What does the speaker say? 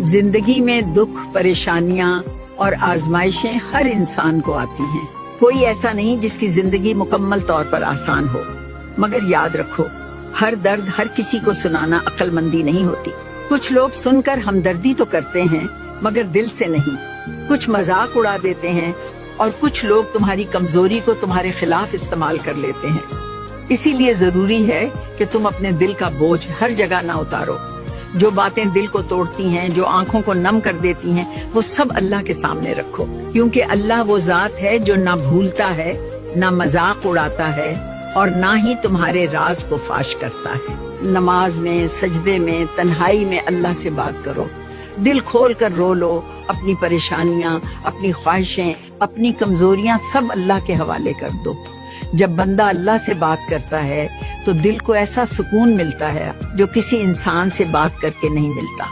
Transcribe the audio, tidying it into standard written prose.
जिंदगी में दुख, परेशानियां और आजमाइशें हर इंसान को आती हैं। कोई ऐसा नहीं जिसकी जिंदगी मुकम्मल तौर पर आसान हो, मगर याद रखो हर दर्द हर किसी को सुनाना अक्लमंदी नहीं होती। कुछ लोग सुनकर हमदर्दी तो करते हैं मगर दिल से नहीं, कुछ मजाक उड़ा देते हैं और कुछ लोग तुम्हारी कमजोरी को तुम्हारे खिलाफ इस्तेमाल कर लेते हैं। इसीलिए जरूरी है कि तुम अपने दिल का बोझ हर जगह ना उतारो। जो बातें दिल को तोड़ती हैं, जो आंखों को नम कर देती हैं, वो सब अल्लाह के सामने रखो, क्योंकि अल्लाह वो जात है जो ना भूलता है, ना मजाक उड़ाता है और ना ही तुम्हारे राज को फाश करता है। नमाज में, सजदे में, तन्हाई में अल्लाह से बात करो, दिल खोल कर रो लो, अपनी परेशानियां, अपनी ख्वाहिशें, अपनी कमजोरियां सब अल्लाह के हवाले कर दो। जब बंदा अल्लाह से बात करता है तो दिल को ऐसा सुकून मिलता है जो किसी इंसान से बात करके नहीं मिलता।